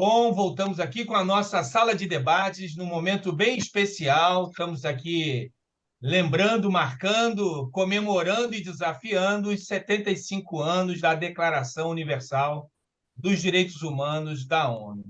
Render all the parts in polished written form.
Bom, voltamos aqui com a nossa sala de debates num momento bem especial. Estamos aqui lembrando, marcando, comemorando e desafiando os 75 anos da Declaração Universal dos Direitos Humanos da ONU.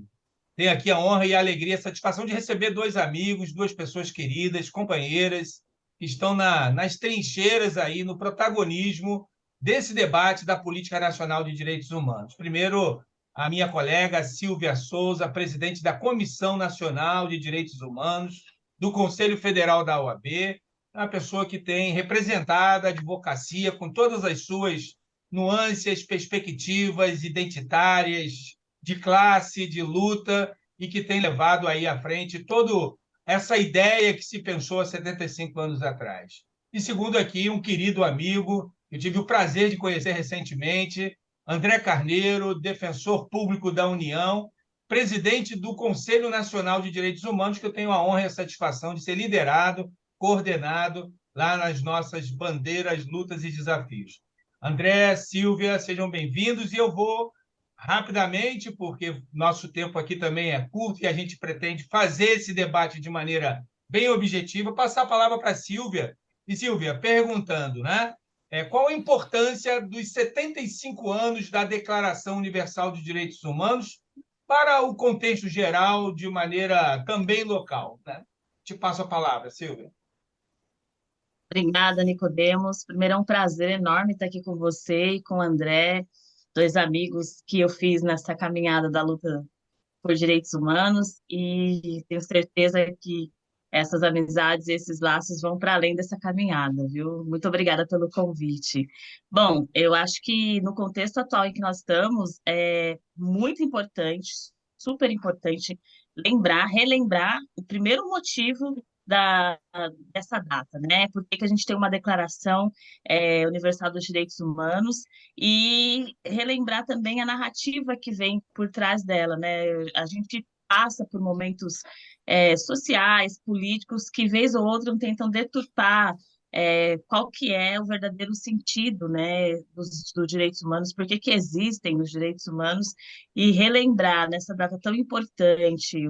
Tenho aqui a honra e a alegria, a satisfação de receber dois amigos, duas pessoas queridas, companheiras, que estão nas trincheiras aí, no protagonismo desse debate da Política Nacional de Direitos Humanos. Primeiro, a minha colega Silvia Souza, presidente da Comissão Nacional de Direitos Humanos, do Conselho Federal da OAB, uma pessoa que tem representado a advocacia com todas as suas nuances, perspectivas identitárias, de classe, de luta, e que tem levado aí à frente toda essa ideia que se pensou há 75 anos atrás. E segundo aqui, um querido amigo, eu tive o prazer de conhecer recentemente, André Carneiro, defensor público da União, presidente do Conselho Nacional de Direitos Humanos, que eu tenho a honra e a satisfação de ser liderado, coordenado lá nas nossas bandeiras, lutas e desafios. André, Silvia, sejam bem-vindos, e eu vou rapidamente, porque nosso tempo aqui também é curto e a gente pretende fazer esse debate de maneira bem objetiva, passar a palavra para a Silvia. E, Silvia, perguntando, né? Qual a importância dos 75 anos da Declaração Universal de Direitos Humanos para o contexto geral, de maneira também local, né? Te passo a palavra, Silvia. Obrigada, Nicodemos. Primeiro, é um prazer enorme estar aqui com você e com o André, dois amigos que eu fiz nessa caminhada da luta por direitos humanos, e tenho certeza que essas amizades e esses laços vão para além dessa caminhada, viu? Muito obrigada pelo convite. Bom, eu acho que no contexto atual em que nós estamos, é muito importante, super importante, relembrar o primeiro motivo dessa data, né? Por que que a gente tem uma Declaração Universal dos Direitos Humanos, e relembrar também a narrativa que vem por trás dela, né? A gente passa por momentos sociais, políticos, que vez ou outra tentam deturpar qual que é o verdadeiro sentido, né, dos direitos humanos, por que que existem os direitos humanos, e relembrar nessa data tão importante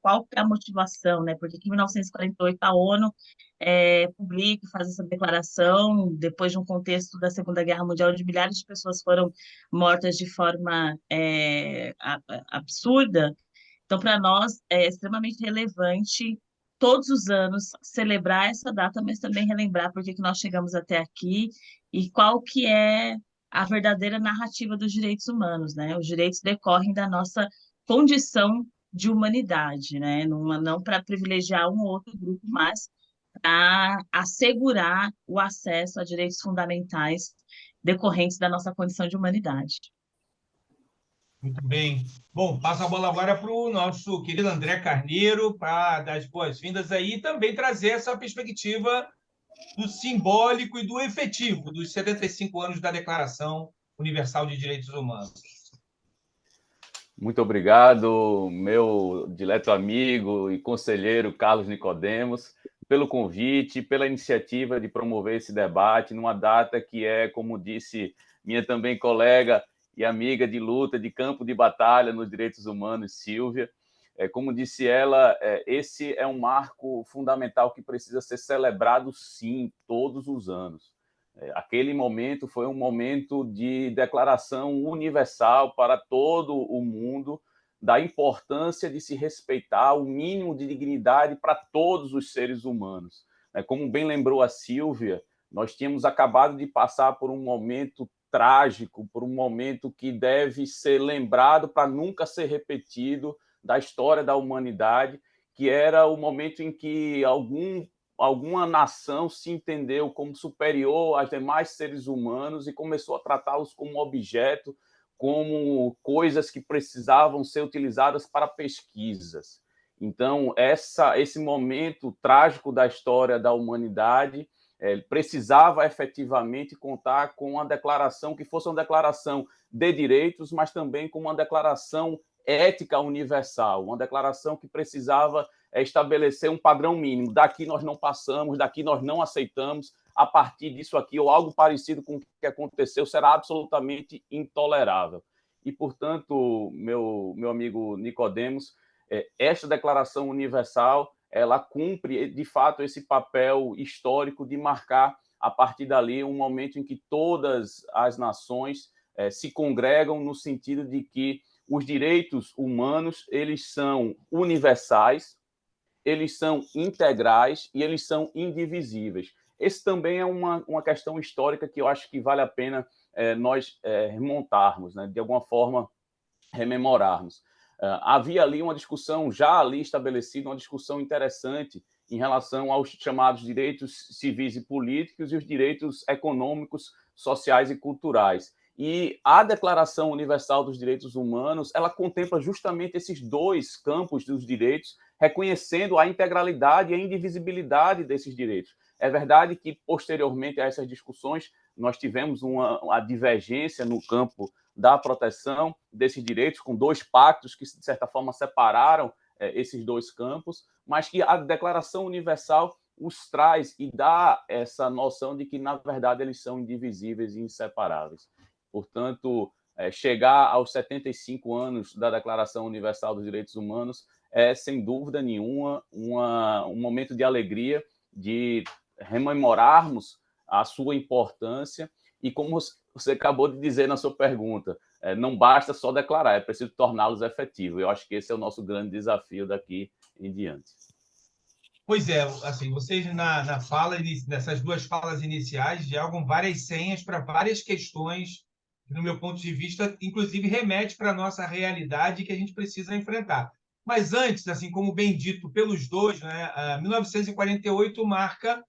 qual que é a motivação, né, por que que em 1948 a ONU publica e faz essa declaração depois de um contexto da Segunda Guerra Mundial, onde milhares de pessoas foram mortas de forma absurda. Então, para nós, é extremamente relevante todos os anos celebrar essa data, mas também relembrar por que que nós chegamos até aqui e qual que é a verdadeira narrativa dos direitos humanos, né? Os direitos decorrem da nossa condição de humanidade, né? Não para privilegiar um ou outro grupo, mas para assegurar o acesso a direitos fundamentais decorrentes da nossa condição de humanidade. Muito bem. Bom, passo a bola agora para o nosso querido André Carneiro, para dar as boas-vindas aí e também trazer essa perspectiva do simbólico e do efetivo dos 75 anos da Declaração Universal de Direitos Humanos. Muito obrigado, meu dileto amigo e conselheiro Carlos Nicodemos, pelo convite, pela iniciativa de promover esse debate numa data que é, como disse minha também colega e amiga de luta, de campo de batalha nos direitos humanos, Silvia. Como disse ela, esse é um marco fundamental que precisa ser celebrado, sim, todos os anos. Aquele momento foi um momento de declaração universal para todo o mundo da importância de se respeitar o mínimo de dignidade para todos os seres humanos. Como bem lembrou a Silvia, nós tínhamos acabado de passar por um momento trágico, por um momento que deve ser lembrado para nunca ser repetido da história da humanidade, que era o momento em que alguma nação se entendeu como superior aos demais seres humanos e começou a tratá-los como objeto, como coisas que precisavam ser utilizadas para pesquisas. Então, esse momento trágico da história da humanidade precisava efetivamente contar com uma declaração que fosse uma declaração de direitos, mas também com uma declaração ética universal, uma declaração que precisava estabelecer um padrão mínimo. Daqui nós não passamos, daqui nós não aceitamos, a partir disso aqui, ou algo parecido com o que aconteceu, será absolutamente intolerável. e, portanto, meu amigo Nicodemos, esta Declaração Universal, ela cumpre, de fato, esse papel histórico de marcar, a partir dali, um momento em que todas as nações se congregam no sentido de que os direitos humanos, eles são universais, eles são integrais e eles são indivisíveis. Esse também é uma questão histórica que eu acho que vale a pena nós remontarmos, né? De alguma forma, rememorarmos. Havia ali uma discussão, já ali estabelecida, uma discussão interessante em relação aos chamados direitos civis e políticos e os direitos econômicos, sociais e culturais. E a Declaração Universal dos Direitos Humanos, ela contempla justamente esses dois campos dos direitos, reconhecendo a integralidade e a indivisibilidade desses direitos. É verdade que, posteriormente a essas discussões, nós tivemos uma divergência no campo da proteção desses direitos, com dois pactos que, de certa forma, separaram esses dois campos, mas que a Declaração Universal os traz e dá essa noção de que, na verdade, eles são indivisíveis e inseparáveis. Portanto, chegar aos 75 anos da Declaração Universal dos Direitos Humanos é, sem dúvida nenhuma, um momento de alegria, de rememorarmos a sua importância e, como você acabou de dizer na sua pergunta, não basta só declarar, é preciso torná-los efetivos. Eu acho que esse é o nosso grande desafio daqui em diante. Pois é, assim, vocês na fala, nessas duas falas iniciais, jogam várias senhas para várias questões que, no meu ponto de vista, inclusive remete para a nossa realidade que a gente precisa enfrentar. Mas antes, assim como bem dito pelos dois, né, 1948 marca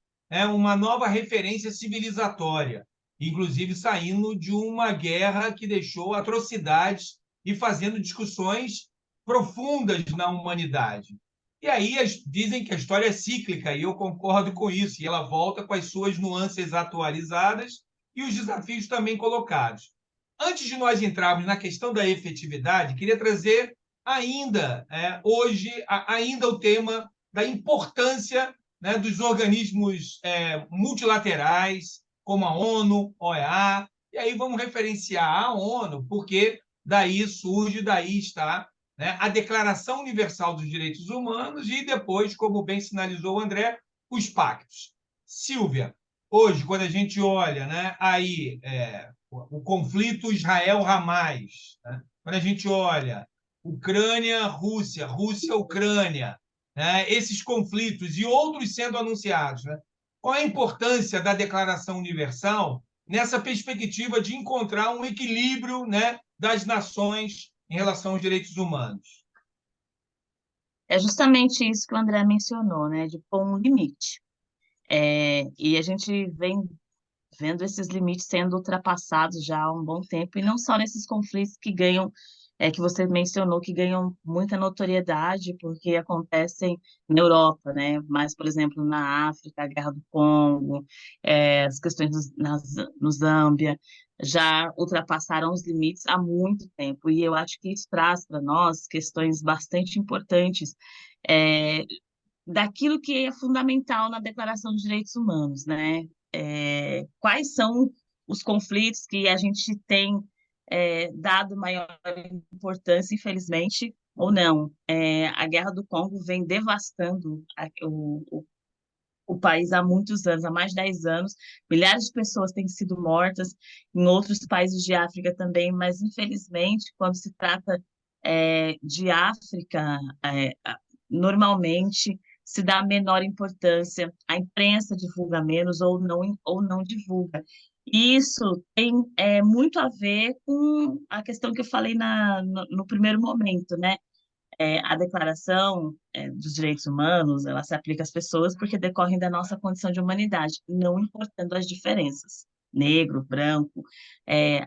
uma nova referência civilizatória, inclusive saindo de uma guerra que deixou atrocidades e fazendo discussões profundas na humanidade. E aí dizem que a história é cíclica, e eu concordo com isso, e ela volta com as suas nuances atualizadas e os desafios também colocados. Antes de nós entrarmos na questão da efetividade, queria trazer ainda, hoje, ainda o tema da importância, né, dos organismos multilaterais, como a ONU, OEA, e aí vamos referenciar a ONU, porque daí surge, daí está, né, a Declaração Universal dos Direitos Humanos e depois, como bem sinalizou o André, os pactos. Silvia, hoje, quando a gente olha, né, aí o conflito Israel-Hamas, né, quando a gente olha Ucrânia-Rússia, Rússia-Ucrânia, né, esses conflitos e outros sendo anunciados, né, qual a importância da Declaração Universal nessa perspectiva de encontrar um equilíbrio, né, das nações em relação aos direitos humanos? É justamente isso que o André mencionou, né, de pôr um limite. E a gente vem vendo esses limites sendo ultrapassados já há um bom tempo, e não só nesses conflitos que ganham, que você mencionou, que ganham muita notoriedade porque acontecem na Europa, né? Mas, por exemplo, na África, a Guerra do Congo, as questões no Zâmbia, já ultrapassaram os limites há muito tempo, e eu acho que isso traz para nós questões bastante importantes, é, daquilo que é fundamental na Declaração dos Direitos Humanos, né? Quais são os conflitos que a gente tem dado maior importância, infelizmente, ou não. A Guerra do Congo vem devastando o país há muitos anos, há mais de 10 anos. Milhares de pessoas têm sido mortas, em outros países de África também, mas, infelizmente, quando se trata de África, normalmente se dá menor importância, a imprensa divulga menos ou não divulga. E isso tem muito a ver com a questão que eu falei no primeiro momento, né? A Declaração dos Direitos Humanos, ela se aplica às pessoas porque decorrem da nossa condição de humanidade, não importando as diferenças, negro, branco,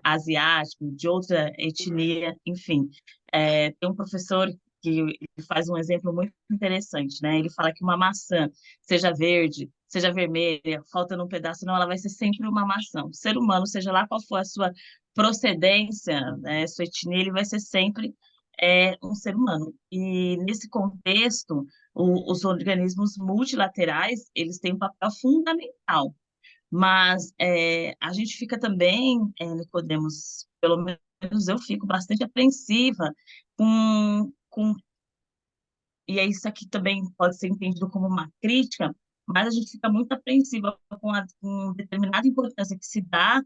asiático, de outra etnia, enfim. Tem um professor que ele faz um exemplo muito interessante, né? Ele fala que uma maçã, seja verde, seja vermelha, faltando um pedaço, não, ela vai ser sempre uma maçã. O ser humano, seja lá qual for a sua procedência, né, sua etnia, ele vai ser sempre um ser humano. E nesse contexto, os organismos multilaterais, eles têm um papel fundamental. Mas a gente fica também, Nicodemos, pelo menos menos eu fico bastante apreensiva com e aí isso aqui também pode ser entendido como uma crítica, mas a gente fica muito apreensiva com determinada importância que se dá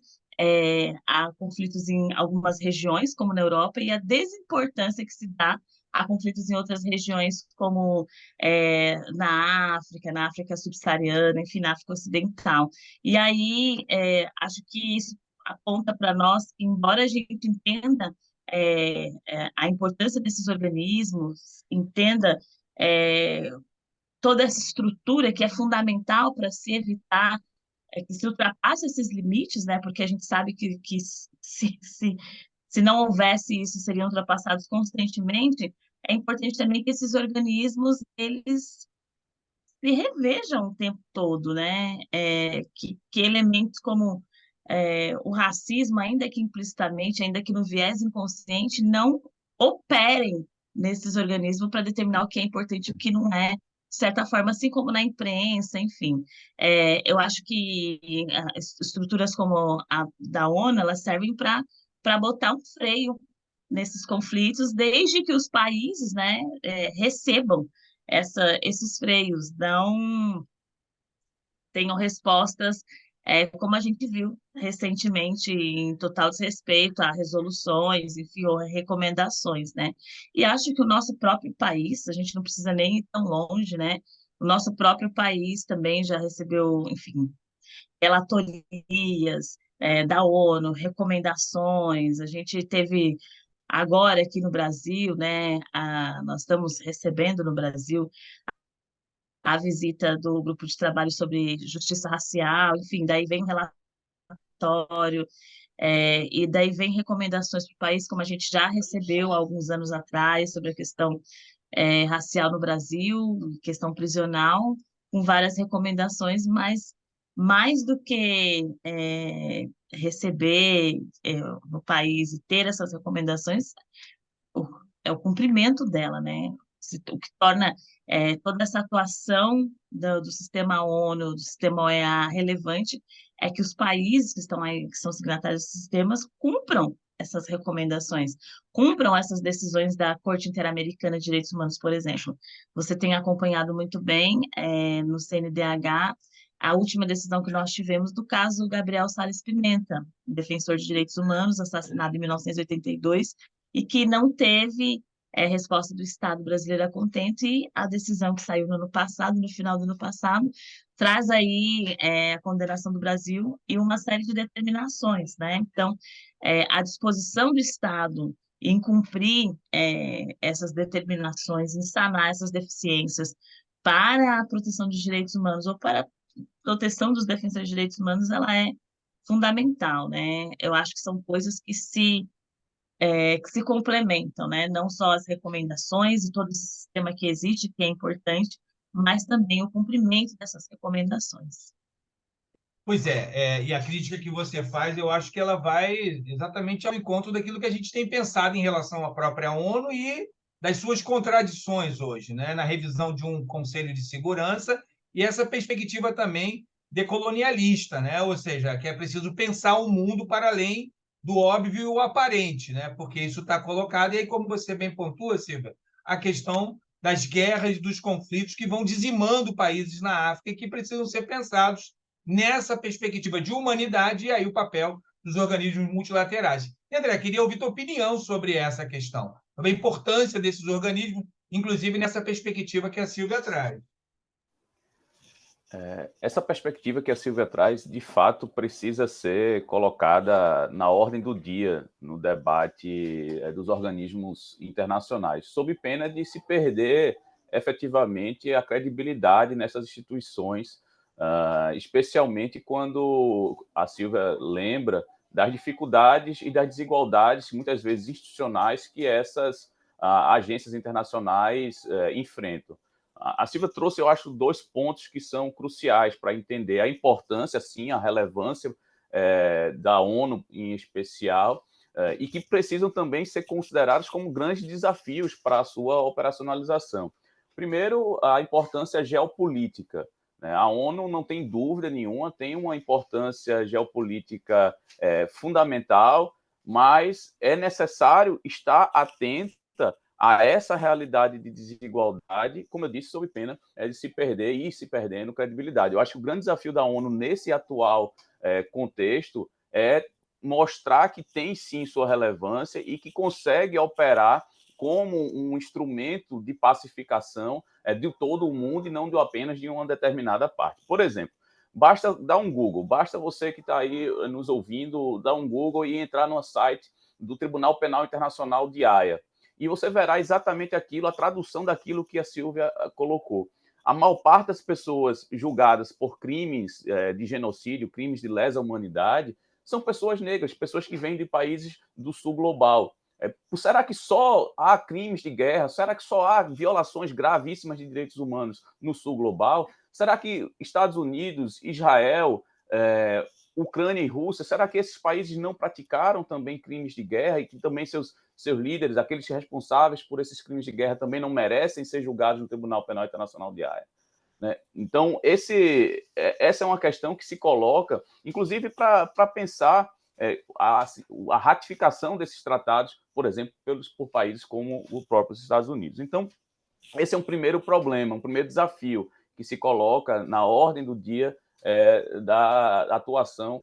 a conflitos em algumas regiões, como na Europa, e a desimportância que se dá a conflitos em outras regiões, como na África subsaariana, enfim, na África Ocidental. E aí, acho que isso aponta para nós, embora a gente entenda a importância desses organismos, entenda é, toda essa estrutura que é fundamental para se evitar que se ultrapasse esses limites, né? Porque a gente sabe que se não houvesse isso, seriam ultrapassados constantemente. É importante também que esses organismos eles se revejam o tempo todo, né? Que elementos como o racismo, ainda que implicitamente, ainda que no viés inconsciente, não operem nesses organismos para determinar o que é importante e o que não é, de certa forma, assim como na imprensa, enfim. Eu acho que estruturas como a da ONU, elas servem para botar um freio nesses conflitos, desde que os países, né, recebam esses freios, não tenham respostas, como a gente viu recentemente, em total desrespeito a resoluções, enfim, ou recomendações, né? E acho que o nosso próprio país, a gente não precisa nem ir tão longe, né? O nosso próprio país também já recebeu, enfim, relatorias, da ONU, recomendações. A gente teve agora aqui no Brasil, né? Nós estamos recebendo no Brasil a visita do grupo de trabalho sobre justiça racial, enfim, daí vem um relatório, e daí vem recomendações para o país, como a gente já recebeu há alguns anos atrás, sobre a questão racial no Brasil, questão prisional, com várias recomendações, mas mais do que receber no país e ter essas recomendações, o, é o cumprimento dela, né? O que torna toda essa atuação do sistema ONU, do sistema OEA relevante, é que os países que estão aí, que são signatários desses sistemas, cumpram essas recomendações, cumpram essas decisões da Corte Interamericana de Direitos Humanos, por exemplo. Você tem acompanhado muito bem no CNDH a última decisão que nós tivemos do caso Gabriel Salles Pimenta, defensor de direitos humanos, assassinado em 1982, e que não teve resposta do Estado brasileiro a contento, e a decisão que saiu no ano passado, no final do ano passado, traz aí a condenação do Brasil e uma série de determinações, né? Então, a disposição do Estado em cumprir essas determinações, em sanar essas deficiências para a proteção dos direitos humanos ou para a proteção dos defensores de direitos humanos, ela é fundamental, né? Eu acho que são coisas que se complementam, né? Não só as recomendações e todo esse sistema que existe, que é importante, mas também o cumprimento dessas recomendações. Pois e a crítica que você faz, eu acho que ela vai exatamente ao encontro daquilo que a gente tem pensado em relação à própria ONU e das suas contradições hoje, né? Na revisão de um Conselho de Segurança e essa perspectiva também decolonialista, né? Ou seja, que é preciso pensar o mundo para além do óbvio e o aparente, né? Porque isso está colocado, e aí, como você bem pontua, Silvia, a questão das guerras, dos conflitos que vão dizimando países na África e que precisam ser pensados nessa perspectiva de humanidade, e aí o papel dos organismos multilaterais. E, André, queria ouvir tua opinião sobre essa questão, sobre a importância desses organismos, inclusive nessa perspectiva que a Silvia traz. Essa perspectiva que a Silvia traz, de fato, precisa ser colocada na ordem do dia no debate dos organismos internacionais, sob pena de se perder efetivamente a credibilidade nessas instituições, especialmente quando a Silvia lembra das dificuldades e das desigualdades, muitas vezes institucionais, que essas agências internacionais enfrentam. A Silvia trouxe, eu acho, 2 pontos que são cruciais para entender a importância, sim, a relevância da ONU em especial, e que precisam também ser considerados como grandes desafios para a sua operacionalização. Primeiro, a importância geopolítica. A ONU, não tem dúvida nenhuma, tem uma importância geopolítica fundamental, mas é necessário estar atenta a essa realidade de desigualdade, como eu disse, sob pena de se perder e se perdendo credibilidade. Eu acho que o grande desafio da ONU nesse atual contexto é mostrar que tem sim sua relevância e que consegue operar como um instrumento de pacificação de todo o mundo e não apenas de uma determinada parte. Por exemplo, basta dar um Google, basta você que está aí nos ouvindo dar um Google e entrar no site do Tribunal Penal Internacional de Haia, e você verá exatamente aquilo, a tradução daquilo que a Silvia colocou. A maior parte das pessoas julgadas por crimes de genocídio, crimes de lesa humanidade, são pessoas negras, pessoas que vêm de países do sul global. Será que só há crimes de guerra? Será que só há violações gravíssimas de direitos humanos no sul global? Será que Estados Unidos, Israel, Ucrânia e Rússia, será que esses países não praticaram também crimes de guerra e que também seus líderes, aqueles responsáveis por esses crimes de guerra, também não merecem ser julgados no Tribunal Penal Internacional de Haia? Né? Então, essa é uma questão que se coloca, inclusive para pensar a ratificação desses tratados, por exemplo, por países como os próprios Estados Unidos. Então, esse é um primeiro problema, um primeiro desafio que se coloca na ordem do dia da atuação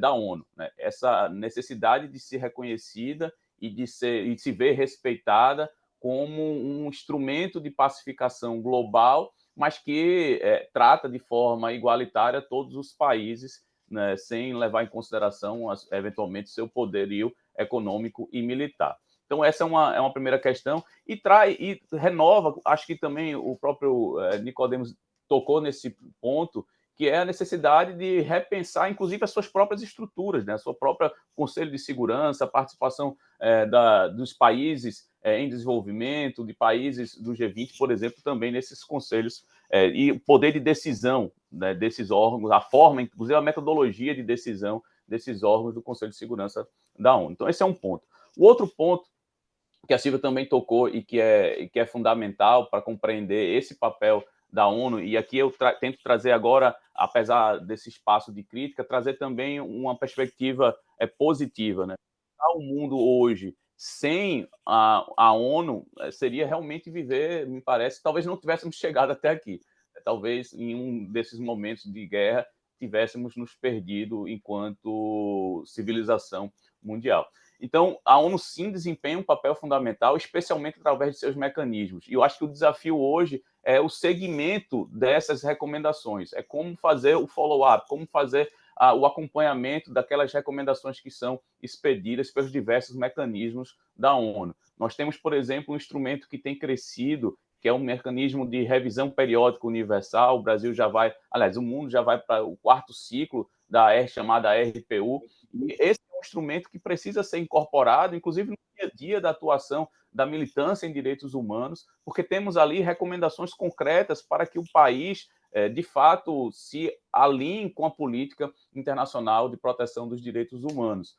da ONU. Né? Essa necessidade de ser reconhecida e de se ver respeitada como um instrumento de pacificação global, mas que trata de forma igualitária todos os países, né, sem levar em consideração, eventualmente, seu poderio econômico e militar. Então, essa é uma primeira questão, e renova, acho que também o próprio Nicodemos tocou nesse ponto, que é a necessidade de repensar, inclusive, as suas próprias estruturas, né? A sua própria Conselho de Segurança, a participação dos países em desenvolvimento, de países do G20, por exemplo, também nesses conselhos, e o poder de decisão, né, desses órgãos, a forma, inclusive a metodologia de decisão desses órgãos do Conselho de Segurança da ONU. Então, esse é um ponto. O outro ponto que a Silvia também tocou e que é fundamental para compreender esse papel da ONU, e aqui eu tento trazer agora, apesar desse espaço de crítica, trazer também uma perspectiva positiva. Né? O mundo hoje sem a ONU seria realmente viver, me parece, talvez não tivéssemos chegado até aqui. Talvez em um desses momentos de guerra tivéssemos nos perdido enquanto civilização mundial. Então, a ONU sim desempenha um papel fundamental, especialmente através de seus mecanismos. E eu acho que o desafio hoje é o segmento dessas recomendações, é como fazer o follow-up, como fazer o acompanhamento daquelas recomendações que são expedidas pelos diversos mecanismos da ONU. Nós temos, por exemplo, um instrumento que tem crescido, que é um mecanismo de revisão periódica universal. O Brasil já vai, aliás, o mundo já vai para o 4º ciclo da chamada RPU, e esse é um instrumento que precisa ser incorporado, inclusive no dia a dia da atuação da militância em direitos humanos, porque temos ali recomendações concretas para que o país, de fato, se alinhe com a política internacional de proteção dos direitos humanos.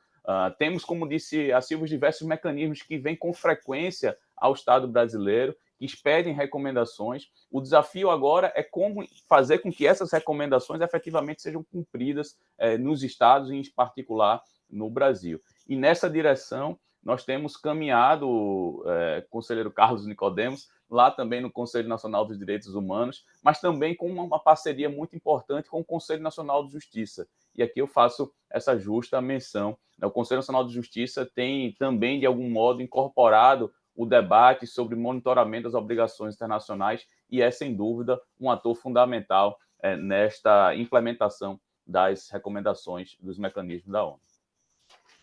Temos, como disse a Silvia, diversos mecanismos que vêm com frequência ao Estado brasileiro, que expedem recomendações. O desafio agora é como fazer com que essas recomendações efetivamente sejam cumpridas nos estados, em particular no Brasil. E nessa direção, nós temos caminhado, conselheiro Carlos Nicodemos, lá também no Conselho Nacional dos Direitos Humanos, mas também com uma parceria muito importante com o Conselho Nacional de Justiça. E aqui eu faço essa justa menção. O Conselho Nacional de Justiça tem também, de algum modo, incorporado o debate sobre monitoramento das obrigações internacionais e é, sem dúvida, um ator fundamental nesta implementação das recomendações dos mecanismos da ONU.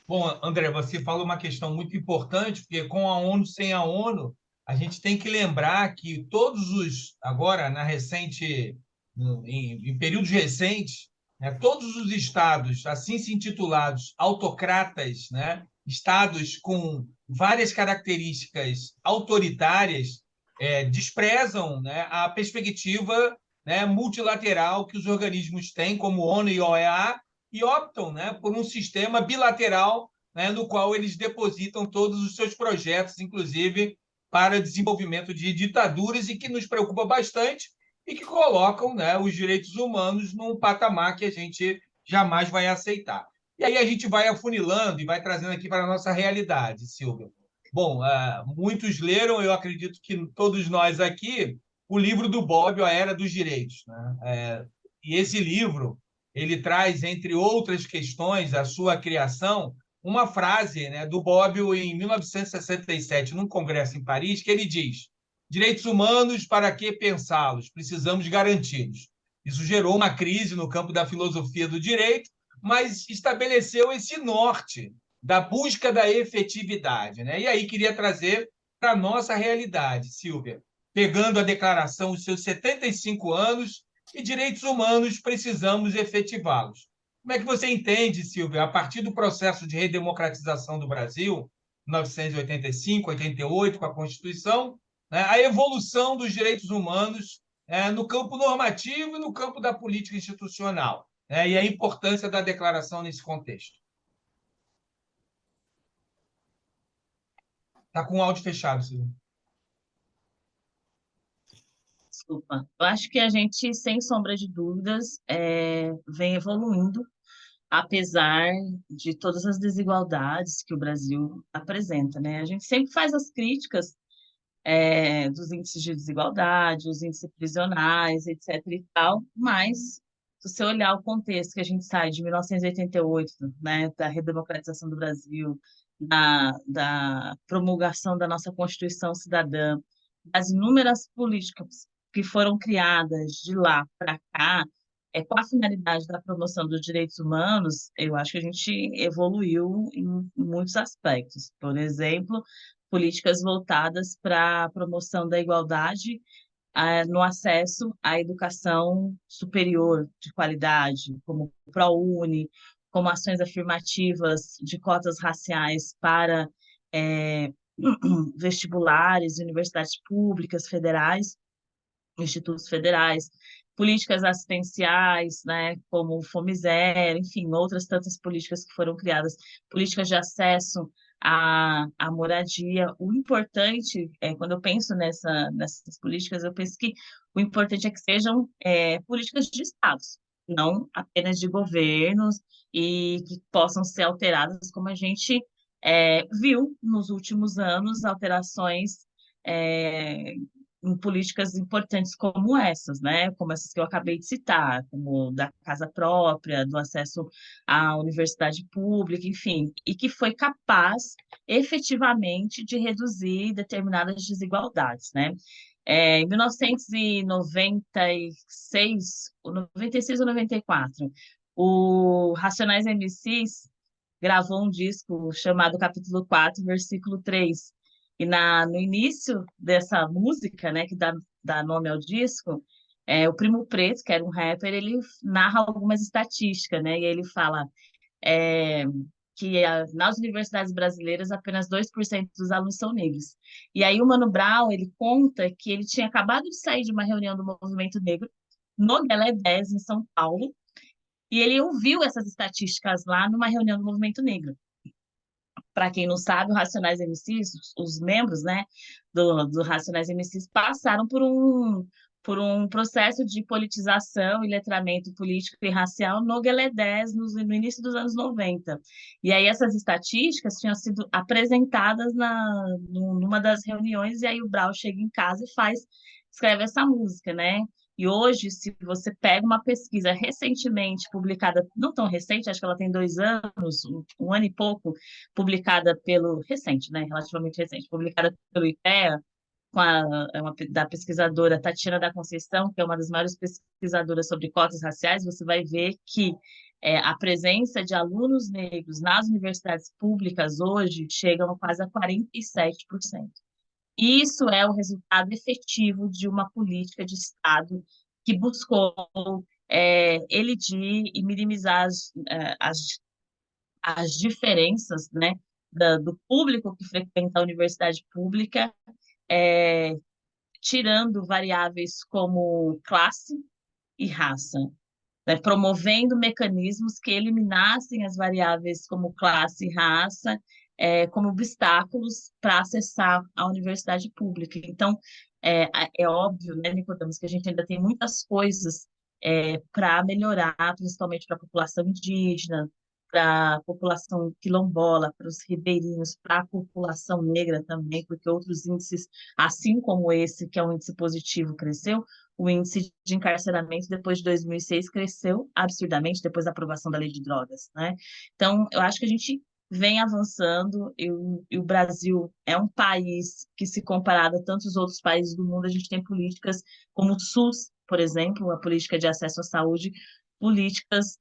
Bom, André, você fala uma questão muito importante, porque com a ONU, sem a ONU, a gente tem que lembrar que agora, em períodos recentes, né, todos os estados, assim se intitulados autocratas, né, estados com várias características autoritárias, desprezam, né, a perspectiva, né, multilateral que os organismos têm, como ONU e OEA, e optam, né, por um sistema bilateral, né, no qual eles depositam todos os seus projetos, inclusive para desenvolvimento de ditaduras, e que nos preocupa bastante e que colocam, né, os direitos humanos num patamar que a gente jamais vai aceitar. E aí a gente vai afunilando e vai trazendo aqui para a nossa realidade, Silvia. Bom, muitos leram, eu acredito que todos nós aqui, o livro do Bobbio, A Era dos Direitos, né? E esse livro, ele traz, entre outras questões, a sua criação, uma frase, né, do Bobbio em 1967, num congresso em Paris, que ele diz: direitos humanos, para que pensá-los? Precisamos garanti-los. Isso gerou uma crise no campo da filosofia do direito, mas estabeleceu esse norte da busca da efetividade, né? E aí queria trazer para a nossa realidade, Silvia, pegando a declaração, os seus 75 anos e direitos humanos, precisamos efetivá-los. Como é que você entende, Silvia, a partir do processo de redemocratização do Brasil, 1985, 88, com a Constituição, né, a evolução dos direitos humanos no campo normativo e no campo da política institucional, né, e a importância da declaração nesse contexto? Está com o áudio fechado, Silvia. Desculpa. Eu acho que a gente, sem sombra de dúvidas, vem evoluindo, apesar de todas as desigualdades que o Brasil apresenta, né? A gente sempre faz as críticas dos índices de desigualdade, os índices prisionais, etc. e tal, mas se você olhar o contexto que a gente sai de 1988, né, da redemocratização do Brasil, da promulgação da nossa Constituição Cidadã, das inúmeras políticas que foram criadas de lá para cá, com a finalidade da promoção dos direitos humanos, eu acho que a gente evoluiu em muitos aspectos. Por exemplo, políticas voltadas para a promoção da igualdade no acesso à educação superior de qualidade, como o ProUni, como ações afirmativas de cotas raciais para vestibulares, universidades públicas, federais, institutos federais, políticas assistenciais, né, como o Fome Zero, enfim, outras tantas políticas que foram criadas, políticas de acesso à moradia. O importante, quando eu penso nessas políticas, eu penso que o importante é que sejam políticas de estados, não apenas de governos, e que possam ser alteradas, como a gente viu nos últimos anos, alterações em políticas importantes como essas, né? Como essas que eu acabei de citar, como da casa própria, do acesso à universidade pública, enfim, e que foi capaz efetivamente de reduzir determinadas desigualdades, né? Em 1996, 96 ou 94, o Racionais MCs gravou um disco chamado Capítulo 4, versículo 3. E no início dessa música, né, que dá nome ao disco, o Primo Preto, que era um rapper, ele narra algumas estatísticas, né? E ele fala é, que nas universidades brasileiras apenas 2% dos alunos são negros. E aí o Mano Brown, ele conta que ele tinha acabado de sair de uma reunião do Movimento Negro no Guelé 10, em São Paulo, e ele ouviu essas estatísticas lá numa reunião do Movimento Negro. Para quem não sabe, o Racionais MCs, os membros, né, do Racionais MCs passaram por um processo de politização e letramento político e racial no Guelé 10, no início dos anos 90. E aí essas estatísticas tinham sido apresentadas numa das reuniões, e aí o Brau chega em casa e escreve essa música, né? E hoje, se você pega uma pesquisa recentemente publicada, não tão recente, acho que ela tem 2 anos, um ano e pouco, publicada recente, né, relativamente recente, publicada pelo IPEA, da pesquisadora Tatiana da Conceição, que é uma das maiores pesquisadoras sobre cotas raciais, você vai ver que a presença de alunos negros nas universidades públicas hoje chega quase a 47%. Isso é o resultado efetivo de uma política de Estado que buscou elidir e minimizar as diferenças, né, do público que frequenta a universidade pública, tirando variáveis como classe e raça, né, promovendo mecanismos que eliminassem as variáveis como classe e raça, como obstáculos para acessar a universidade pública. Então, é óbvio, né, Nicodemus, que a gente ainda tem muitas coisas para melhorar, principalmente para a população indígena, para a população quilombola, para os ribeirinhos, para a população negra também, porque outros índices, assim como esse, que é um índice positivo, cresceu, o índice de encarceramento depois de 2006 cresceu absurdamente depois da aprovação da lei de drogas, né? Então, eu acho que a gente vem avançando e o Brasil é um país que, se comparado a tantos outros países do mundo, a gente tem políticas como o SUS, por exemplo, a política de acesso à saúde, políticas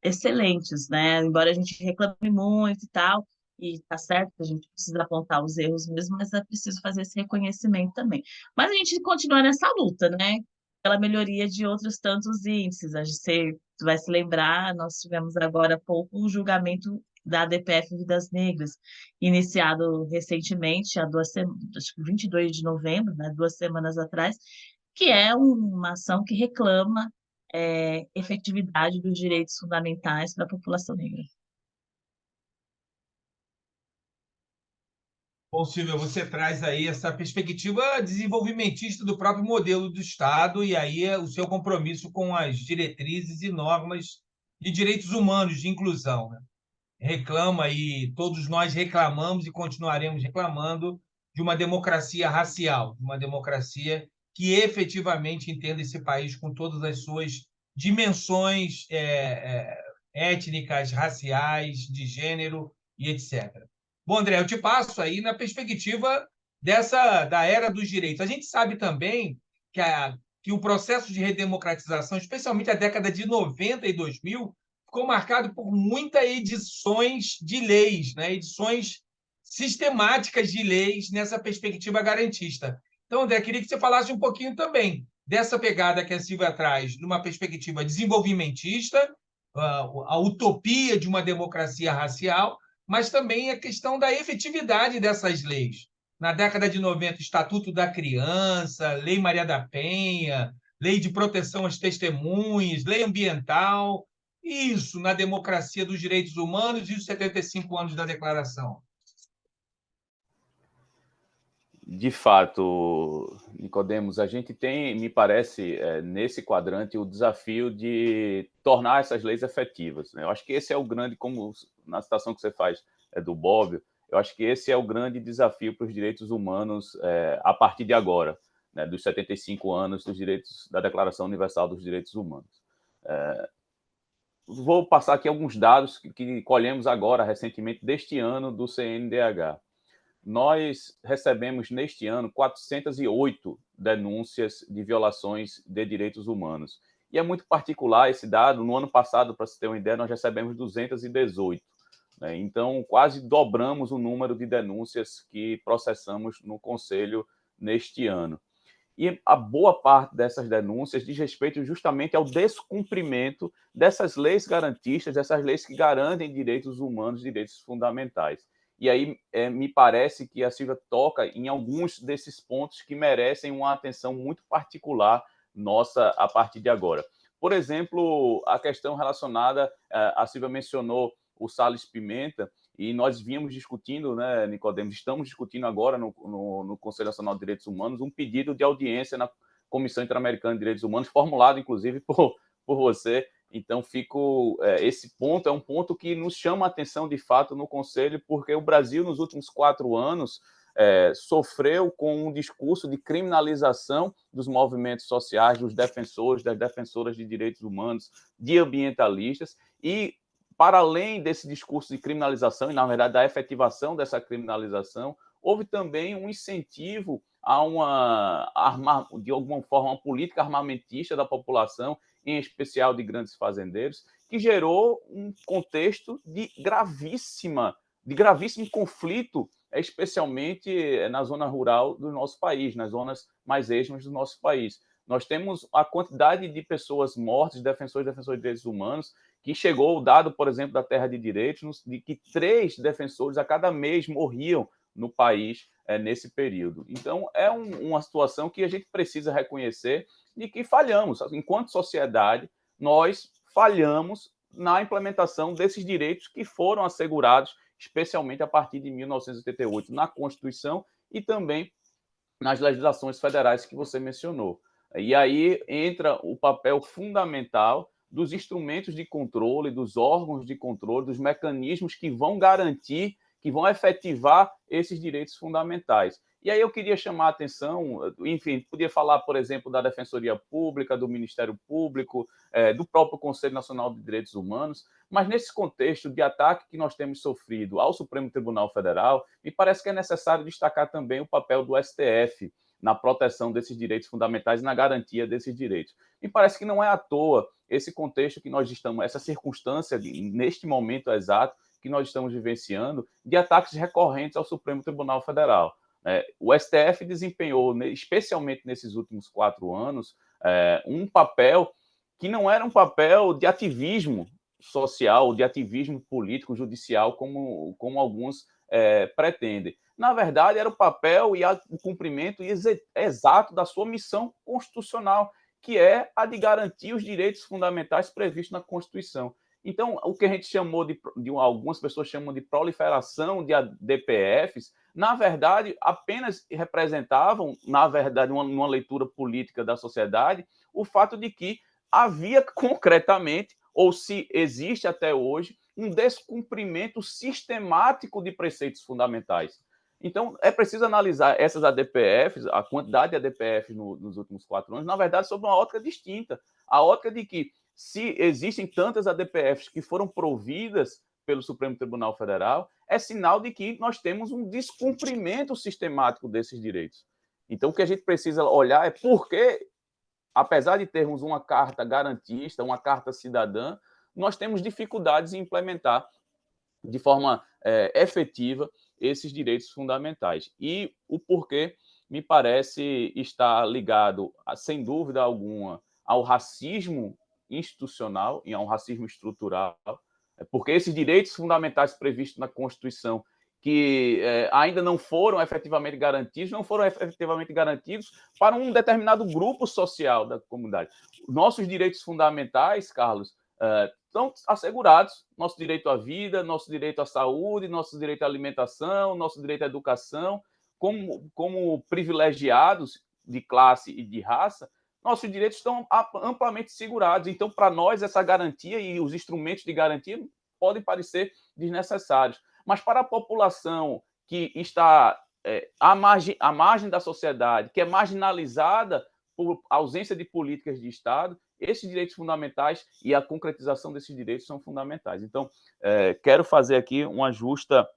excelentes, né? Embora a gente reclame muito e tal, e tá certo que a gente precisa apontar os erros mesmo, mas é preciso fazer esse reconhecimento também. Mas a gente continua nessa luta, né? Pela melhoria de outros tantos índices. A gente vai se lembrar, nós tivemos agora há pouco o julgamento da DPF Vidas Negras, iniciado recentemente, há acho que 22 de novembro, né, 2 semanas atrás, que é uma ação que reclama efetividade dos direitos fundamentais para a população negra. Bom, Silvia, você traz aí essa perspectiva desenvolvimentista do próprio modelo do Estado e aí o seu compromisso com as diretrizes e normas de direitos humanos, de inclusão, né? Reclama e todos nós reclamamos e continuaremos reclamando de uma democracia racial, de uma democracia que efetivamente entenda esse país com todas as suas dimensões étnicas, raciais, de gênero e etc. Bom, André, eu te passo aí na perspectiva da era dos direitos. A gente sabe também que o processo de redemocratização, especialmente a década de 90 e 2000, ficou marcado por muitas edições de leis, né? Edições sistemáticas de leis nessa perspectiva garantista. Então, André, queria que você falasse um pouquinho também dessa pegada que a Silvia traz, numa perspectiva desenvolvimentista, a utopia de uma democracia racial, mas também a questão da efetividade dessas leis. Na década de 90, Estatuto da Criança, Lei Maria da Penha, Lei de Proteção às Testemunhas, Lei Ambiental, isso na democracia dos direitos humanos e os 75 anos da Declaração. De fato, Nicodemos, a gente tem, me parece, nesse quadrante, o desafio de tornar essas leis efetivas, né? Eu acho que esse é o grande, como na citação que você faz do Bobbio, eu acho que esse é o grande desafio para os direitos humanos a partir de agora, né, dos 75 anos dos direitos, da Declaração Universal dos Direitos Humanos. Vou passar aqui alguns dados que colhemos agora, recentemente, deste ano, do CNDH. Nós recebemos, neste ano, 408 denúncias de violações de direitos humanos. E é muito particular esse dado. No ano passado, para se ter uma ideia, nós recebemos 218. Né? Então, quase dobramos o número de denúncias que processamos no Conselho neste ano. E a boa parte dessas denúncias diz respeito justamente ao descumprimento dessas leis garantistas, dessas leis que garantem direitos humanos, direitos fundamentais. E aí me parece que a Silvia toca em alguns desses pontos que merecem uma atenção muito particular nossa a partir de agora. Por exemplo, a questão relacionada, a Silvia mencionou o Salles Pimenta, e nós vínhamos discutindo, né, Nicodemos, estamos discutindo agora no Conselho Nacional de Direitos Humanos um pedido de audiência na Comissão Interamericana de Direitos Humanos, formulado, inclusive, por você. Então, esse ponto é um ponto que nos chama a atenção, de fato, no Conselho, porque o Brasil, nos últimos 4 anos, sofreu com um discurso de criminalização dos movimentos sociais, dos defensores, das defensoras de direitos humanos, de ambientalistas, e para além desse discurso de criminalização, e na verdade da efetivação dessa criminalização, houve também um incentivo a de alguma forma, uma política armamentista da população, em especial de grandes fazendeiros, que gerou um contexto de gravíssimo conflito, especialmente na zona rural do nosso país, nas zonas mais ermas do nosso país. Nós temos a quantidade de pessoas mortas, defensores de direitos humanos, que chegou o dado, por exemplo, da Terra de Direitos, de que 3 defensores a cada mês morriam no país nesse período. Então, é uma situação que a gente precisa reconhecer de que falhamos. Enquanto sociedade, nós falhamos na implementação desses direitos que foram assegurados, especialmente a partir de 1988, na Constituição e também nas legislações federais que você mencionou. E aí entra o papel fundamental dos instrumentos de controle, dos órgãos de controle, dos mecanismos que vão garantir, que vão efetivar esses direitos fundamentais. E aí eu queria chamar a atenção, enfim, podia falar, por exemplo, da Defensoria Pública, do Ministério Público, do próprio Conselho Nacional de Direitos Humanos, mas nesse contexto de ataque que nós temos sofrido ao Supremo Tribunal Federal, me parece que é necessário destacar também o papel do STF na proteção desses direitos fundamentais e na garantia desses direitos. Me parece que não é à toa esse contexto que nós estamos, essa circunstância, neste momento exato, que nós estamos vivenciando, de ataques recorrentes ao Supremo Tribunal Federal. O STF desempenhou, especialmente nesses últimos 4 anos, um papel que não era um papel de ativismo social, de ativismo político, judicial, como alguns pretendem. Na verdade, era o papel e o cumprimento exato da sua missão constitucional, que é a de garantir os direitos fundamentais previstos na Constituição. Então, o que a gente chamou algumas pessoas chamam de proliferação de ADPFs, na verdade, apenas representavam, na verdade, numa leitura política da sociedade, o fato de que havia concretamente, ou se existe até hoje, um descumprimento sistemático de preceitos fundamentais. Então, é preciso analisar essas ADPFs, a quantidade de ADPFs nos últimos 4 anos, na verdade, sob uma ótica distinta. A ótica de que, se existem tantas ADPFs que foram providas pelo Supremo Tribunal Federal, é sinal de que nós temos um descumprimento sistemático desses direitos. Então, o que a gente precisa olhar é por que, apesar de termos uma carta garantista, uma carta cidadã, nós temos dificuldades em implementar de forma efetiva esses direitos fundamentais. E o porquê me parece estar ligado, sem dúvida alguma, ao racismo institucional e ao racismo estrutural, porque esses direitos fundamentais previstos na Constituição, que ainda não foram efetivamente garantidos para um determinado grupo social da comunidade. Nossos direitos fundamentais, Carlos, estão assegurados. Nosso direito à vida, nosso direito à saúde, nosso direito à alimentação, nosso direito à educação, como privilegiados de classe e de raça, nossos direitos estão amplamente segurados. Então, para nós, essa garantia e os instrumentos de garantia podem parecer desnecessários. Mas para a população que está à margem da sociedade, que é marginalizada por ausência de políticas de Estado, esses direitos fundamentais e a concretização desses direitos são fundamentais. Então, quero fazer aqui uma justa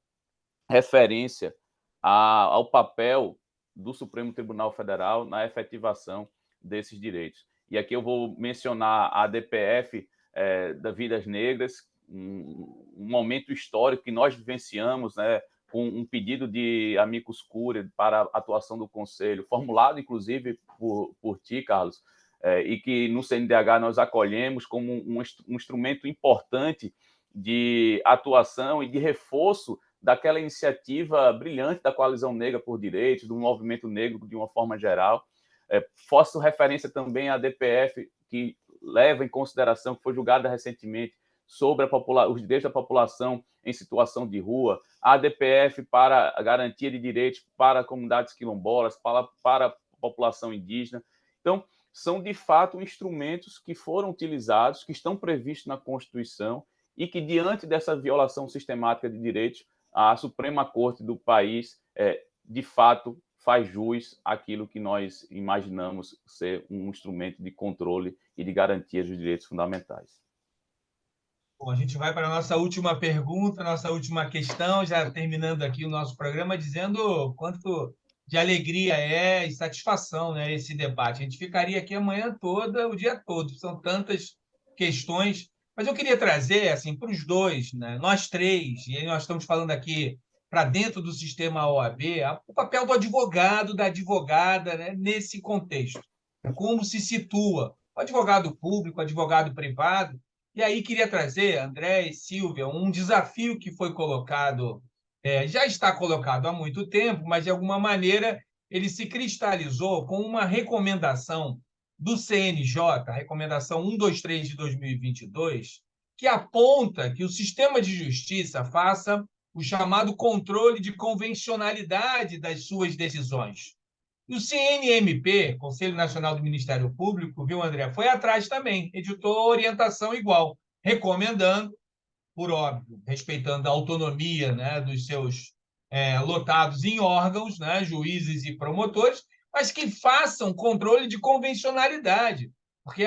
referência ao papel do Supremo Tribunal Federal na efetivação desses direitos. E aqui eu vou mencionar a ADPF da Vidas Negras, um momento histórico que nós vivenciamos, né, com um pedido de amicus curiae para a atuação do Conselho, formulado, inclusive, por ti, Carlos, e que no CNDH nós acolhemos como um instrumento importante de atuação e de reforço daquela iniciativa brilhante da Coalizão Negra por Direitos, do movimento negro de uma forma geral. Faço referência também à DPF, que leva em consideração, que foi julgada recentemente, sobre os direitos da população em situação de rua, a ADPF para a garantia de direitos para comunidades quilombolas, para a população indígena. Então, são, de fato, instrumentos que foram utilizados, que estão previstos na Constituição e que, diante dessa violação sistemática de direitos, a Suprema Corte do país, de fato, faz jus àquilo que nós imaginamos ser um instrumento de controle e de garantia dos direitos fundamentais. Bom, a gente vai para a nossa última pergunta, nossa última questão, já terminando aqui o nosso programa, dizendo quanto de alegria e satisfação, né, esse debate. A gente ficaria aqui amanhã toda, o dia todo, são tantas questões, mas eu queria trazer assim, para os dois, né, nós três, e aí nós estamos falando aqui para dentro do sistema OAB, o papel do advogado, da advogada, né, nesse contexto. Como se situa o advogado público, o advogado privado. E aí queria trazer, André e Silvia, um desafio que foi colocado, já está colocado há muito tempo, mas de alguma maneira ele se cristalizou com uma recomendação do CNJ, a recomendação 123 de 2022, que aponta que o sistema de justiça faça o chamado controle de convencionalidade das suas decisões. E o CNMP, Conselho Nacional do Ministério Público, viu, André, foi atrás também, editou orientação igual, recomendando, por óbvio, respeitando a autonomia, né, dos seus lotados em órgãos, né, juízes e promotores, mas que façam controle de convencionalidade, porque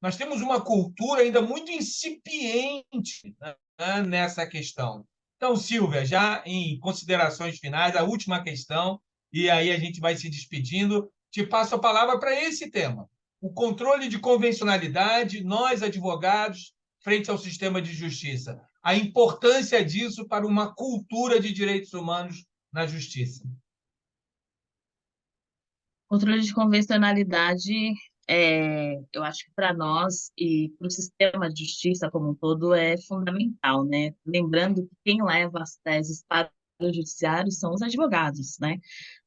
nós temos uma cultura ainda muito incipiente, né, nessa questão. Então, Silvia, já em considerações finais, a última questão, e aí a gente vai se despedindo, te passo a palavra para esse tema. O controle de convencionalidade, nós, advogados, frente ao sistema de justiça. A importância disso para uma cultura de direitos humanos na justiça. Controle de convencionalidade, eu acho que para nós e para o sistema de justiça como um todo é fundamental, né? Lembrando que quem leva as teses para o judiciário são os advogados, né?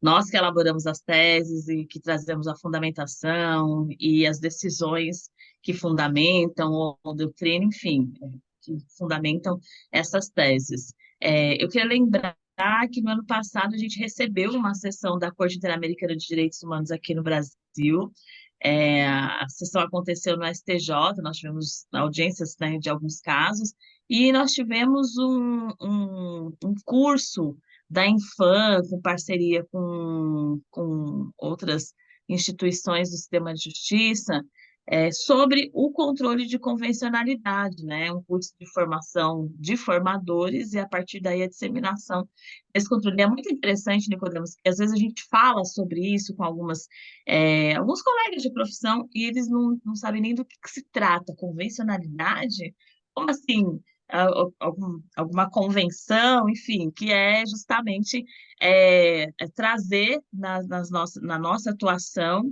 Nós que elaboramos as teses e que trazemos a fundamentação e as decisões que fundamentam ou doutrina, enfim, que fundamentam essas teses. Eu queria lembrar que no ano passado a gente recebeu uma sessão da Corte Interamericana de Direitos Humanos aqui no Brasil. A sessão aconteceu no STJ, nós tivemos audiências, né, de alguns casos, e nós tivemos um curso da Infam, com parceria com outras instituições do sistema de justiça, sobre o controle de convencionalidade, né? Um curso de formação de formadores e, a partir daí, a disseminação desse controle. É muito interessante, Nicodemos, que às vezes a gente fala sobre isso com alguns colegas de profissão e eles não sabem nem do que se trata. Convencionalidade? Como assim? Alguma convenção, enfim, que é justamente trazer na nossa atuação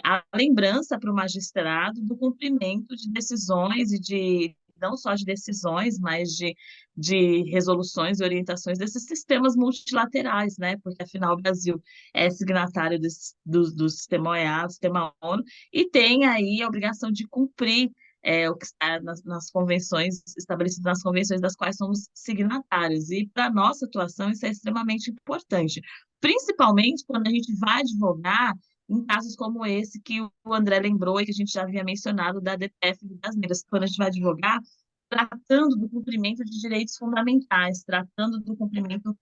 a lembrança para o magistrado do cumprimento de decisões não só de decisões, mas de resoluções e orientações desses sistemas multilaterais, né? Porque, afinal, o Brasil é signatário do sistema OEA, do sistema ONU, e tem aí a obrigação de cumprir o que está nas convenções, estabelecido nas convenções das quais somos signatários. E, para a nossa atuação, isso é extremamente importante, principalmente quando a gente vai advogar em casos como esse que o André lembrou e que a gente já havia mencionado da DPF das Negras, quando a gente vai advogar tratando do cumprimento de direitos fundamentais, tratando do cumprimento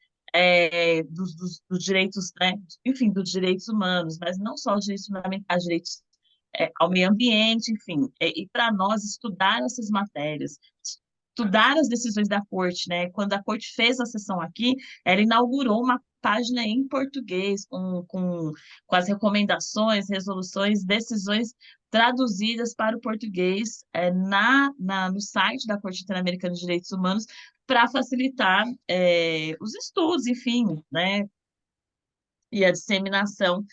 dos direitos, né, enfim, dos direitos humanos, mas não só os direitos fundamentais, direitos ao meio ambiente, enfim. E para nós estudar essas matérias, estudar as decisões da corte, né? Quando a corte fez a sessão aqui, ela inaugurou uma página em português com as recomendações, resoluções, decisões traduzidas para o português no site da Corte Interamericana de Direitos Humanos para facilitar os estudos, enfim, né? E a disseminação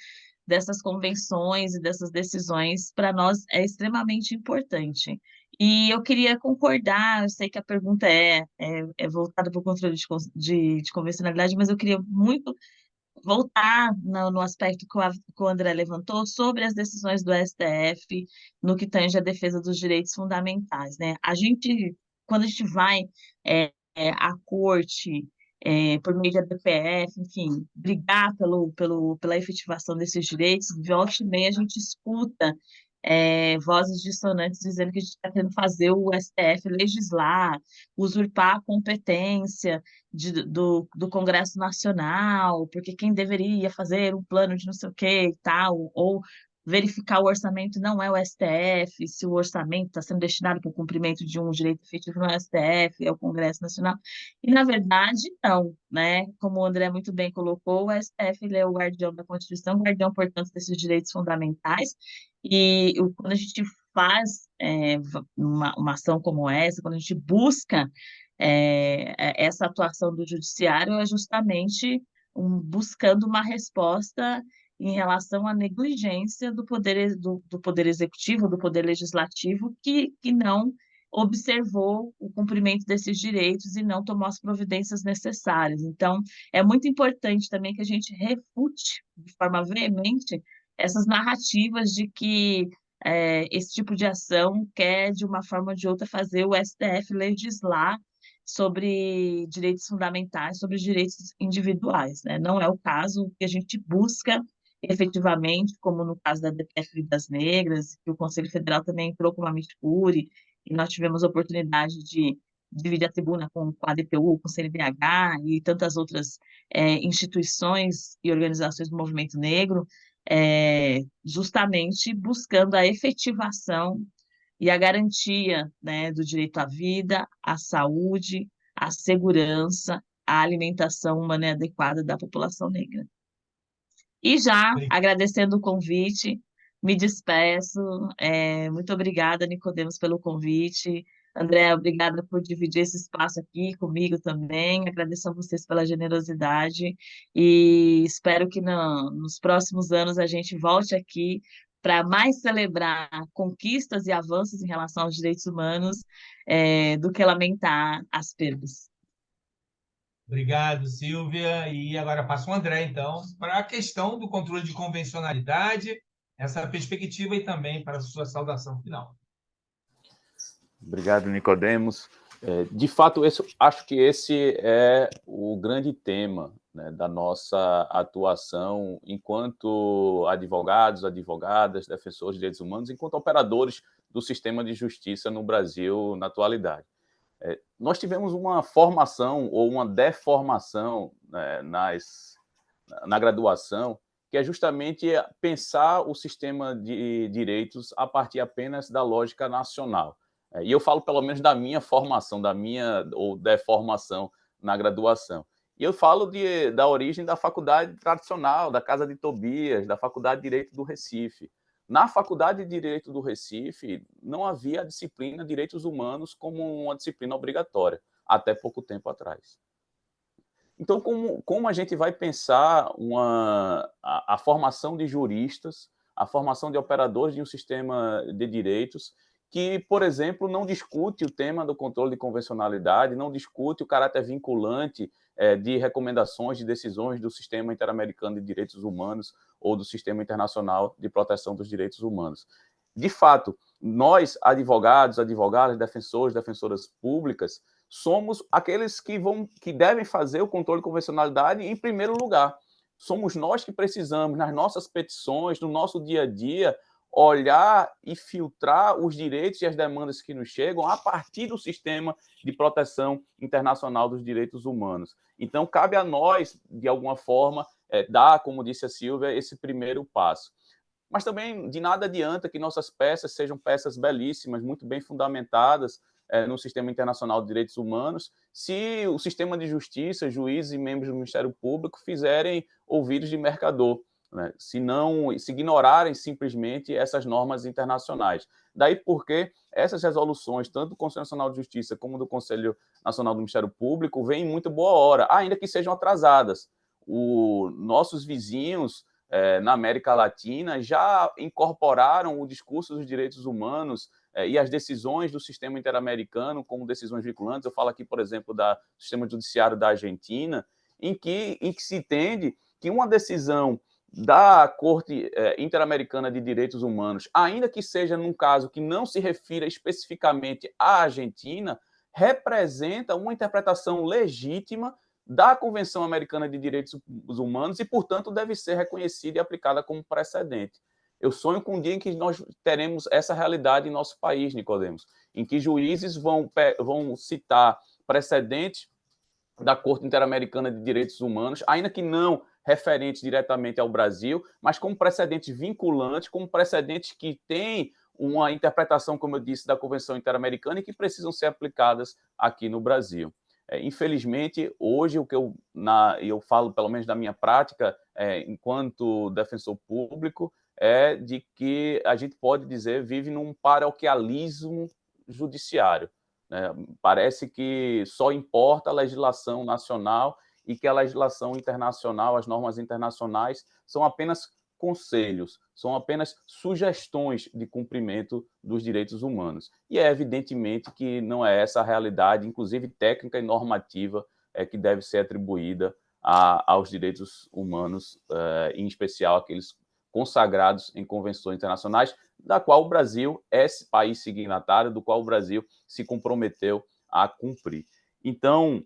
dessas convenções e dessas decisões, para nós é extremamente importante. E eu queria concordar, eu sei que a pergunta é voltada para o controle de convencionalidade, mas eu queria muito voltar no aspecto que o André levantou sobre as decisões do STF no que tange à defesa dos direitos fundamentais, né? Quando a gente vai à corte, por meio da DPF, enfim, brigar pela efetivação desses direitos, volta e meia a gente escuta vozes dissonantes dizendo que a gente está querendo fazer o STF legislar, usurpar a competência do Congresso Nacional, porque quem deveria fazer um plano de não sei o que e tal, ou verificar o orçamento não é o STF, se o orçamento está sendo destinado para o cumprimento de um direito efetivo no STF, é o Congresso Nacional. E, na verdade, não, né? Como o André muito bem colocou, o STF ele é o guardião da Constituição, guardião, portanto, desses direitos fundamentais, e quando a gente faz uma ação como essa, quando a gente busca essa atuação do judiciário, é justamente buscando uma resposta em relação à negligência do poder executivo, do poder legislativo, que não observou o cumprimento desses direitos e não tomou as providências necessárias. Então, é muito importante também que a gente refute de forma veemente essas narrativas de que esse tipo de ação quer, de uma forma ou de outra, fazer o STF legislar sobre direitos fundamentais, sobre direitos individuais, né? Não é o caso. O que a gente busca efetivamente, como no caso da DPF Vidas Negras, que o Conselho Federal também entrou com uma miticure, e nós tivemos a oportunidade de dividir a tribuna com a DPU, com o CNBH e tantas outras instituições e organizações do movimento negro, justamente buscando a efetivação e a garantia, né, do direito à vida, à saúde, à segurança, à alimentação humana e adequada da população negra. E já agradecendo o convite, me despeço. Muito obrigada, Nicodemos, pelo convite. André, obrigada por dividir esse espaço aqui comigo também. Agradeço a vocês pela generosidade e espero que nos próximos anos a gente volte aqui para mais celebrar conquistas e avanços em relação aos direitos humanos, do que lamentar as perdas. Obrigado, Silvia. E agora passo o André, então, para a questão do controle de convencionalidade, essa perspectiva e também para a sua saudação final. Obrigado, Nicodemos. De fato, acho que esse é o grande tema, né, da nossa atuação enquanto advogados, advogadas, defensores de direitos humanos, enquanto operadores do sistema de justiça no Brasil na atualidade. Nós tivemos uma formação ou uma deformação, né, na graduação, que é justamente pensar o sistema de direitos a partir apenas da lógica nacional. E eu falo pelo menos da minha formação, ou deformação na graduação. E eu falo da origem da faculdade tradicional, da Casa de Tobias, da Faculdade de Direito do Recife. Na Faculdade de Direito do Recife, não havia a disciplina de Direitos Humanos como uma disciplina obrigatória, até pouco tempo atrás. Então, como a gente vai pensar a formação de juristas, a formação de operadores de um sistema de direitos que, por exemplo, não discute o tema do controle de convencionalidade, não discute o caráter vinculante de recomendações, de decisões do Sistema Interamericano de Direitos Humanos ou do Sistema Internacional de Proteção dos Direitos Humanos. De fato, nós, advogados, advogadas, defensores, defensoras públicas, somos aqueles que devem fazer o controle de convencionalidade em primeiro lugar. Somos nós que precisamos, nas nossas petições, no nosso dia a dia, olhar e filtrar os direitos e as demandas que nos chegam a partir do sistema de proteção internacional dos direitos humanos. Então, cabe a nós, de alguma forma, dar, como disse a Silvia, esse primeiro passo. Mas também de nada adianta que nossas peças sejam peças belíssimas, muito bem fundamentadas no Sistema Internacional de Direitos Humanos, se o sistema de justiça, juízes e membros do Ministério Público fizerem ouvidos de mercador, né? Se ignorarem simplesmente essas normas internacionais. Daí porque essas resoluções, tanto do Conselho Nacional de Justiça como do Conselho Nacional do Ministério Público, vêm em muito boa hora, ainda que sejam atrasadas. Nossos vizinhos na América Latina já incorporaram o discurso dos direitos humanos e as decisões do sistema interamericano como decisões vinculantes. Eu falo aqui, por exemplo, do sistema judiciário da Argentina, em que se entende que uma decisão da Corte Interamericana de Direitos Humanos, ainda que seja num caso que não se refira especificamente à Argentina, representa uma interpretação legítima da Convenção Americana de Direitos Humanos e, portanto, deve ser reconhecida e aplicada como precedente. Eu sonho com um dia em que nós teremos essa realidade em nosso país, Nicodemos, em que juízes vão citar precedentes da Corte Interamericana de Direitos Humanos, ainda que não referentes diretamente ao Brasil, mas como precedentes vinculantes, como precedentes que têm uma interpretação, como eu disse, da Convenção Interamericana e que precisam ser aplicadas aqui no Brasil. Infelizmente, hoje, o que eu falo, pelo menos da minha prática, enquanto defensor público, é de que a gente pode dizer vive num paroquialismo judiciário. Parece que só importa a legislação nacional e que a legislação internacional, as normas internacionais, são apenas conselhos, são apenas sugestões de cumprimento dos direitos humanos. E é evidentemente que não é essa a realidade, inclusive técnica e normativa, que deve ser atribuída aos direitos humanos, em especial aqueles consagrados em convenções internacionais, da qual o Brasil é esse país signatário, do qual o Brasil se comprometeu a cumprir. Então,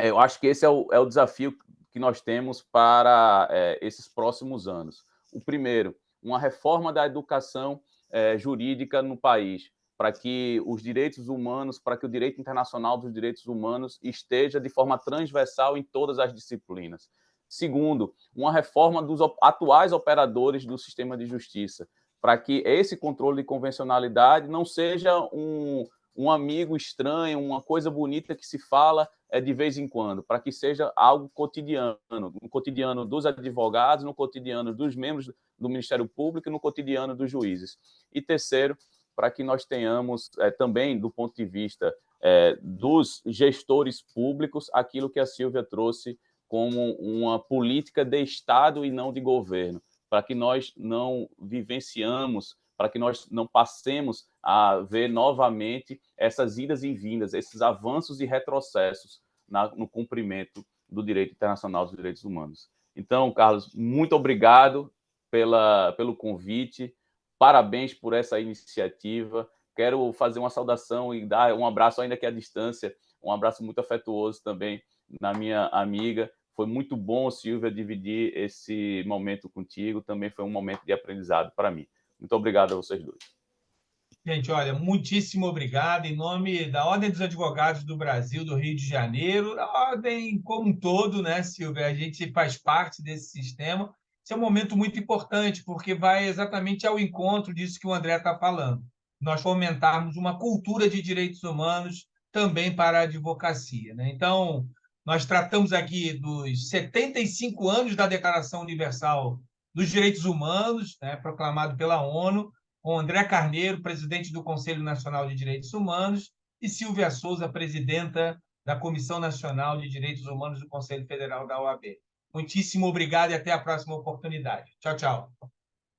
eu acho que esse é o desafio que nós temos para esses próximos anos. O primeiro, uma reforma da educação jurídica no país, para que os direitos humanos, para que o direito internacional dos direitos humanos esteja de forma transversal em todas as disciplinas. Segundo, uma reforma dos atuais operadores do sistema de justiça, para que esse controle de convencionalidade não seja um amigo estranho, uma coisa bonita que se fala de vez em quando, para que seja algo cotidiano, no cotidiano dos advogados, no cotidiano dos membros do Ministério Público e no cotidiano dos juízes. E terceiro, para que nós tenhamos também, do ponto de vista dos gestores públicos, aquilo que a Silvia trouxe como uma política de Estado e não de governo, para que nós não vivenciamos, para que nós não passemos a ver novamente essas idas e vindas, esses avanços e retrocessos no cumprimento do direito internacional dos direitos humanos. Então, Carlos, muito obrigado pelo convite, parabéns por essa iniciativa. Quero fazer uma saudação e dar um abraço, ainda que à distância, um abraço muito afetuoso também na minha amiga. Foi muito bom, Silvia, dividir esse momento contigo. Também foi um momento de aprendizado para mim. Muito obrigado a vocês dois. Gente, olha, muitíssimo obrigado. Em nome da Ordem dos Advogados do Brasil, do Rio de Janeiro, da Ordem como um todo, né, Silvia? A gente faz parte desse sistema. Esse é um momento muito importante, porque vai exatamente ao encontro disso que o André está falando. Nós fomentarmos uma cultura de direitos humanos também para a advocacia, né? Então, nós tratamos aqui dos 75 anos da Declaração Universal dos Direitos Humanos, né, proclamado pela ONU, com André Carneiro, presidente do Conselho Nacional de Direitos Humanos, e Silvia Souza, presidenta da Comissão Nacional de Direitos Humanos do Conselho Federal da OAB. Muitíssimo obrigado e até a próxima oportunidade. Tchau, tchau.